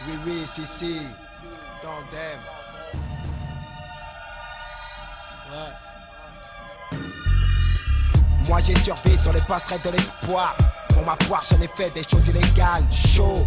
Oui, si, Tandem. Ouais. Moi j'ai survécu sur les passerelles de l'espoir. Pour ma part j'en ai fait des choses illégales. Chaud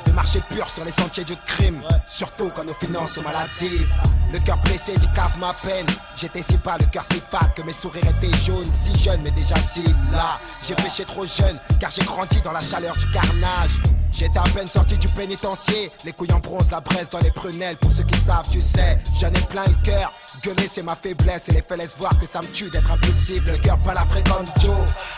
de marcher pur sur les sentiers du crime, ouais. Surtout quand nos finances sont maladives. Le cœur blessé, j'y cave ma peine. J'étais si bas, le cœur si bas que mes sourires étaient jaunes. Si jeune mais déjà si là. J'ai péché trop jeune car j'ai grandi dans la chaleur du carnage. J'étais à peine sorti du pénitencier, les couilles en bronze, la braise dans les prunelles. Pour ceux qui savent, tu sais, j'en ai plein le cœur. Gueuler c'est ma faiblesse et les faits laissent voir que ça me tue d'être impulsif. Le cœur pas la fréquente Joe.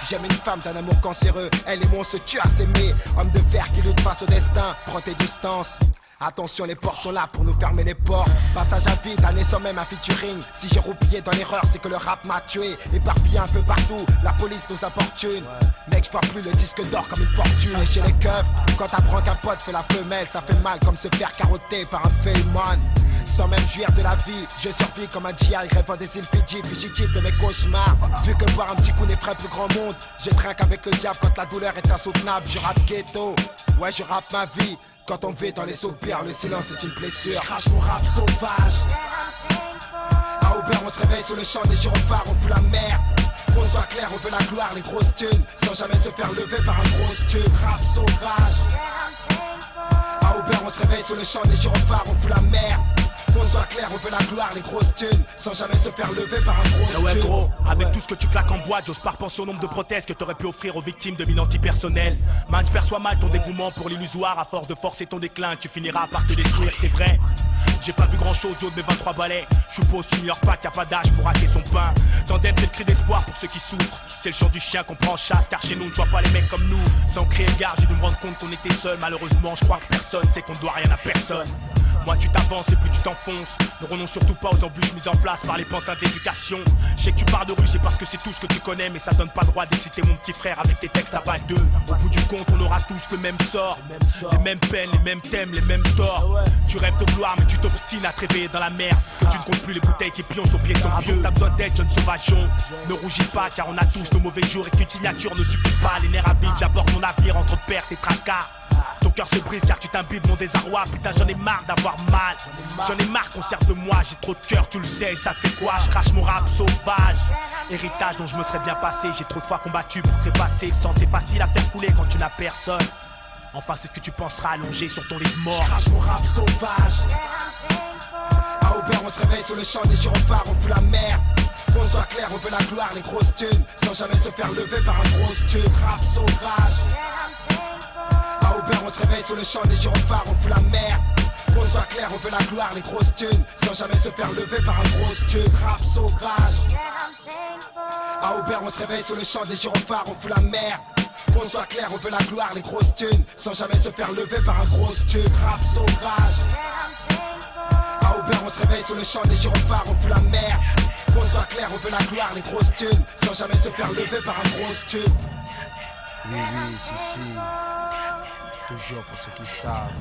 J'aime une femme d'un amour cancéreux. Elle et moi on se tue à s'aimer. Homme de fer qui lutte face au destin, prends tes distances. Attention, les ports sont là pour nous fermer les portes. Passage à vide, année sans même un featuring. Si j'ai roupillé dans l'erreur, c'est que le rap m'a tué. Éparpillé un peu partout, la police nous importune. Mec, j'vois plus le disque d'or comme une fortune. Et chez les keufs, quand t'apprends qu'un pote fait la femelle, ça fait mal comme se faire carotter par un failman. Sans même jouir de la vie, je survis comme un GI rêvant des îles Fidji, fugitif de mes cauchemars. Vu que boire un petit coup n'effraie plus grand monde, je trinque avec le diable quand la douleur est insoutenable. Je rappe ghetto, ouais je rappe ma vie. Quand on vit dans les soupirs, le silence est une blessure. Je crache mon rap sauvage. À Aubert, on se réveille sous le champ des gyrophares, on fout la merde. Qu'on soit clair, on veut la gloire, les grosses thunes, sans jamais se faire lever par un gros tube. Rap sauvage. À Aubert, on se réveille sous le champ des gyrophares, on fout la merde. Qu'on soit clair, on veut la gloire, les grosses thunes, sans jamais se faire lever par un gros ouais gros, avec tout ce que tu claques en boîte, j'ose pas repenser au nombre de prothèses que t'aurais pu offrir aux victimes de mines antipersonnelles. Man, je perçois mal ton dévouement pour l'illusoire, à force de forcer ton déclin, tu finiras par te détruire, c'est vrai. J'ai pas vu grand chose du haut de mes 23 balais. Je suppose tu n'ignores pas qu'il n'y a pas d'âge pour rater son pain. Tandem c'est le cri d'espoir pour ceux qui souffrent. C'est le chant du chien qu'on prend en chasse, car chez nous on ne voit pas les mecs comme nous. Sans crier gare, j'ai dû me rendre compte qu'on était seul. Malheureusement je crois que personne sait qu'on ne doit rien à personne. Moi tu t'avances et plus tu t'enfonces. Ne renonce surtout pas aux embûches mises en place par les pantins d'éducation. Je sais que tu pars de rue, c'est parce que c'est tout ce que tu connais. Mais ça donne pas droit d'exciter mon petit frère avec tes textes à balle 2. Au bout du compte on aura tous le même sort. Les mêmes peines, les mêmes thèmes, les mêmes torts. Tu rêves de gloire mais tu t'obstines à te réveiller dans la merde. Que tu ne comptes plus les bouteilles qui pioncent au pied de ton pieu. T'as besoin d'aide jeune sauvageon. Ne rougis pas car on a tous nos mauvais jours. Et qu'une signature ne suffit pas. Les nerfs à vide, j'aborde mon avenir entre pertes et tracas. Ton cœur se brise car tu t'imbibes mon désarroi. Putain j'en ai marre d'avoir mal. J'en ai marre qu'on serve de moi. J'ai trop de cœur tu le sais. Ça te fait quoi? Je crache mon rap sauvage. Héritage dont je me serais bien passé. J'ai trop de fois combattu pour trépasser. Le sang c'est facile à faire couler quand tu n'as personne. Enfin c'est ce que tu penseras allongé sur ton lit de mort. Je crache mon rap sauvage. À Aubert on se réveille sous le champ des gyrophares, on fout la merde. Qu'on soit clair, on veut la gloire, les grosses thunes, sans jamais se faire lever par un gros tube. Rap sauvage. À Aubert on se réveille sous le champ des gyrophares, on fout la merde. Qu'on soit clair, on veut la gloire, les grosses thunes, sans jamais se faire lever par un gros tube. Rap sauvage. À Aubert on se réveille sous le champ des gyrophares, on fout la merde. Qu'on soit clair, on veut la gloire, les grosses thunes, sans jamais se faire lever par un gros tube. Rap sauvage. À Aubert on se réveille sous le champ des gyrophares, on fout la merde. Qu'on soit clair, on veut la gloire, les grosses thunes, sans jamais se faire lever par un gros tube. Oui, si, toujours pour ceux qui savent.